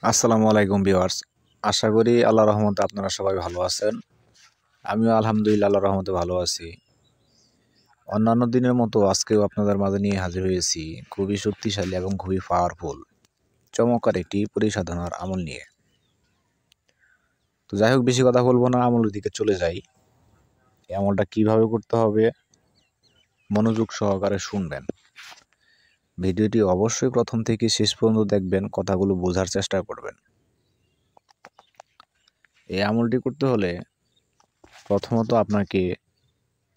আসসালামু আলাইকুম ভিউয়ার্স। আশা করি আল্লাহর রহমতে আপনারা সবাই ভালো আছেন। আমিও আলহামদুলিল্লাহ আল্লাহর রহমতে ভালো আছি। অন্যান্য দিনের মতো আজকেও আপনাদের মাঝে নিয়ে হাজির হয়েছি খুবই শক্তিশালী এবং খুবই পাওয়ারফুল চমৎকার একটি পরিসাধনার আমল নিয়ে। তো যাই হোক, বেশি কথা বলবো না, আমলের দিকে চলে যাই। এই আমলটা কিভাবে করতে হবে মনোযোগ সহকারে শুনবেন। ভিডিওটি অবশ্যই প্রথম থেকে শেষ পর্যন্ত দেখবেন, কথাগুলো বোঝার চেষ্টা করবেন। এই আমলটি করতে হলে প্রথমত আপনাকে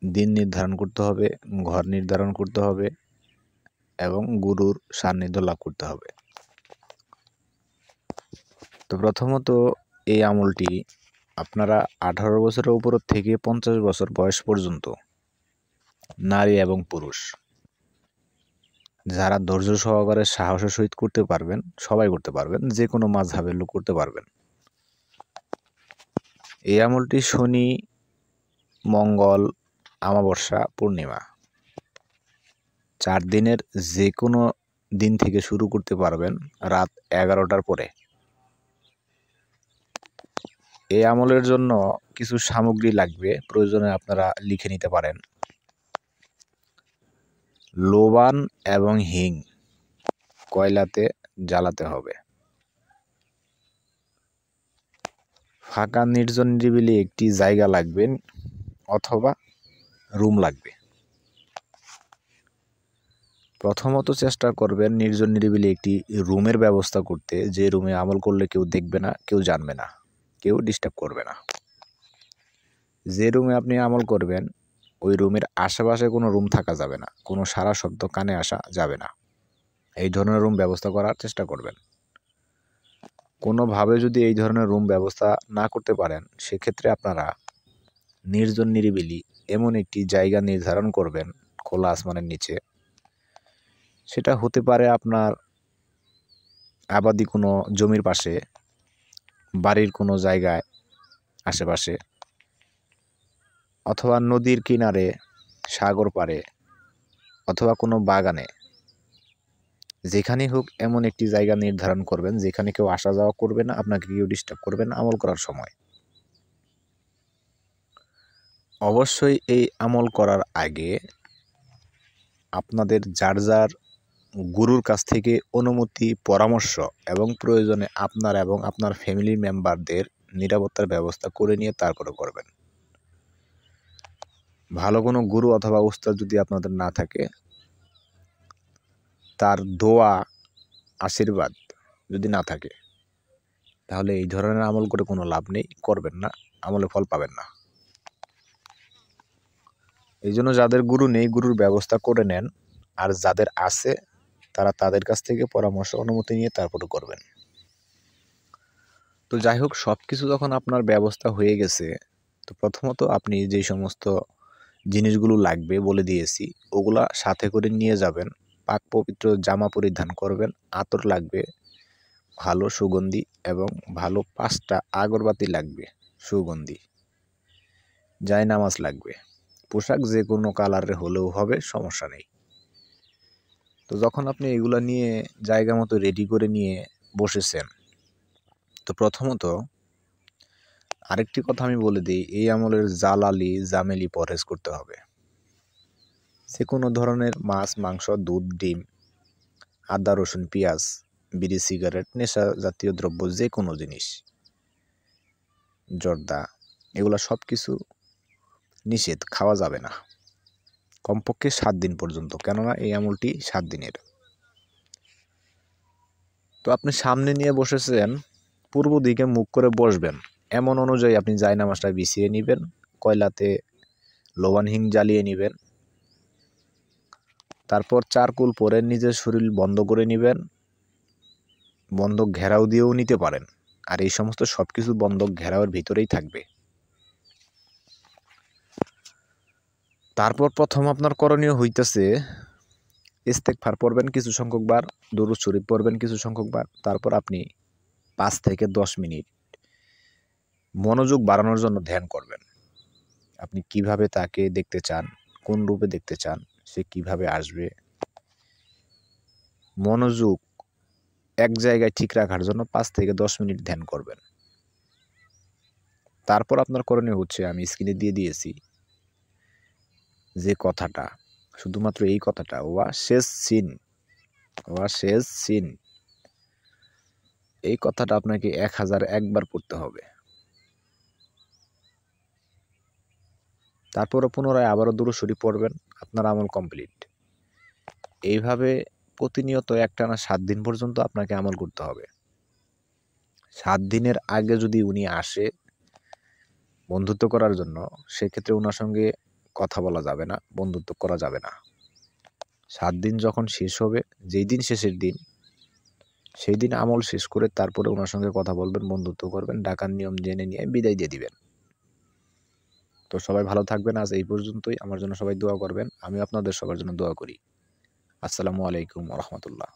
দিন নির্ধারণ করতে হবে, ঘর নির্ধারণ করতে হবে এবং গুরুর সান্নিধ্য লাভ করতে হবে। তো প্রথমত এই আমলটি আপনারা 18 বছরের উপর থেকে 50 বছর বয়স পর্যন্ত নারী এবং পুরুষ যারা ধৈর্য সহকারে সাহসের সহিত করতে পারবেন, সবাই করতে পারবেন, যে কোনো মাযহাবের লোক করতে পারবেন। এই আমলটি শনি, মঙ্গল, অমাবস্যা, পূর্ণিমা 4 দিনের যে কোনো দিন থেকে শুরু করতে পারবেন রাত 11টার পরে। এই আমলের জন্য কিছু সামগ্রী লাগবে, প্রয়োজনে আপনারা লিখে নিতে পারেন। লোবান এবং হিং কয়লাতে জ্বালাতে হবে। ফাঁকা নির্জন নিরিবিলি একটি জায়গা লাগবে অথবা রুম লাগবে। প্রথমত চেষ্টা করবেন নির্জন নিরিবিলি একটি রুমের ব্যবস্থা করতে, যে রুমে আমল করলে কেউ দেখবে না, কেউ জানবে না, কেউ ডিস্টার্ব করবে না। যে রুমে আপনি আমল করবেন ওই রুমের আশেপাশে কোনো রুম থাকা যাবে না, কোনো সারা শব্দ কানে আসা যাবে না। এই ধরনের রুম ব্যবস্থা করার চেষ্টা করবেন। কোনোভাবে যদি এই ধরনের রুম ব্যবস্থা না করতে পারেন, সেক্ষেত্রে আপনারা নির্জন নিরিবিলি এমন একটি জায়গা নির্ধারণ করবেন খোলা আসমানের নিচে। সেটা হতে পারে আপনার আবাদি কোনো জমির পাশে, বাড়ির কোনো জায়গায় আশেপাশে, অথবা নদীর কিনারে, সাগর পাড়ে, অথবা কোনো বাগানে। যেখানেই হোক এমন একটি জায়গা নির্ধারণ করবেন যেখানে কেউ আসা যাওয়া করবে না, আপনাকে কেউ ডিস্টার্ব করবে না আমল করার সময়। অবশ্যই এই আমল করার আগে আপনাদের যার যার গুরুর কাছ থেকে অনুমতি, পরামর্শ এবং প্রয়োজনে আপনার এবং আপনার ফ্যামিলি মেম্বারদের নিরাপত্তার ব্যবস্থা করে নিয়ে তারপরে করবেন। ভালো কোনো গুরু অথবা উস্তাদ যদি আপনাদের না থাকে, তার দোয়া আশীর্বাদ যদি না থাকে, তাহলে এই ধরনের আমল করে কোনো লাভ নেই, করবেন না, আমলে ফল পাবেন না। এই জন্য যাদের গুরু নেই গুরুর ব্যবস্থা করে নেন, আর যাদের আছে তারা তাদের কাছ থেকে পরামর্শ অনুমতি নিয়ে তারপরে করবেন। তো যাই হোক, সব কিছু যখন আপনার ব্যবস্থা হয়ে গেছে, তো প্রথমত আপনি যে সমস্ত জিনিসগুলো লাগবে বলে দিয়েছি ওগুলা সাথে করে নিয়ে যাবেন। পাক পবিত্র জামা পরিধান করবেন, আতর লাগবে ভালো সুগন্ধি, এবং ভালো 5টা আগরবাতি লাগবে সুগন্ধি, জায়নামাজ লাগবে। পোশাক যে কোনো কালারের হলেও হবে, সমস্যা নেই। তো যখন আপনি এগুলা নিয়ে জায়গা মতো রেডি করে নিয়ে বসেছেন, তো প্রথমত আরেকটি কথা আমি বলে দিই, এই আমলের জালালি জামেলি পরহেজ করতে হবে। যে কোনো ধরনের মাছ, মাংস, দুধ, ডিম, আদা, রসুন, পেঁয়াজ, বিড়ি, সিগারেট, নেশা জাতীয় দ্রব্য যে কোনো জিনিস, জর্দা, এগুলা সব কিছু নিষেধ, খাওয়া যাবে না কমপক্ষে 7 দিন পর্যন্ত, কেননা এই আমলটি 7 দিনের। তো আপনি সামনে নিয়ে বসেছেন, পূর্ব দিকে মুখ করে বসবেন, এমন অনুযায়ী আপনি জায়নামাজটা বিছিয়ে নেবেন, কয়লাতে লোবান হিং জ্বালিয়ে নেবেন, তারপর চারকুল পরে নিজের শরীর বন্ধ করে নেবেন। বন্ধক ঘেরাও দিয়েও নিতে পারেন, আর এই সমস্ত সবকিছু বন্ধক ঘেরাওয়ের ভিতরেই থাকবে। তারপর প্রথম আপনার করণীয় হইতেছে ইস্তেগফার পড়বেন কিছু সংখ্যক বার, দরুদ শরীফ পড়বেন কিছু সংখ্যক বার। তারপর আপনি 5 থেকে 10 মিনিট মনোযোগ বাড়ানোর জন্য ধ্যান করবেন। আপনি কিভাবে তাকে দেখতে চান, কোন রূপে দেখতে চান, সে কিভাবে আসবে, মনোযোগ এক জায়গায় ঠিক রাখার জন্য 5 থেকে 10 মিনিট ধ্যান করবেন। তারপর আপনার করণীয় হচ্ছে আমি স্ক্রিনে দিয়ে দিয়েছি যে কথাটা, শুধুমাত্র এই কথাটা ওয়া শেষ সিন, ওয়া শেষ সিন, এই কথাটা আপনাকে 1001 বার পড়তে হবে। তারপরও পুনরায় আবারও দুরূদ শরীফ পড়বেন, আপনার আমল কমপ্লিট। এইভাবে প্রতিনিয়ত একটানা 7 দিন পর্যন্ত আপনাকে আমল করতে হবে। 7 দিনের আগে যদি উনি আসে বন্ধুত্ব করার জন্য, সেক্ষেত্রে উনার সঙ্গে কথা বলা যাবে না, বন্ধুত্ব করা যাবে না। 7 দিন যখন শেষ হবে, যেই দিন শেষের দিন, সেই দিন আমল শেষ করে তারপরে উনার সঙ্গে কথা বলবেন, বন্ধুত্ব করবেন, ডাকার নিয়ম জেনে নিয়ে বিদায় দিয়ে দিবেন। তো সবাই ভালো থাকবেন। আজ এই পর্যন্তই। আমার জন্য সবাই দোয়া করবেন। আমিও আপনাদের সবার জন্য দোয়া করি। আসসালামু আলাইকুম ওয়া রাহমাতুল্লাহ।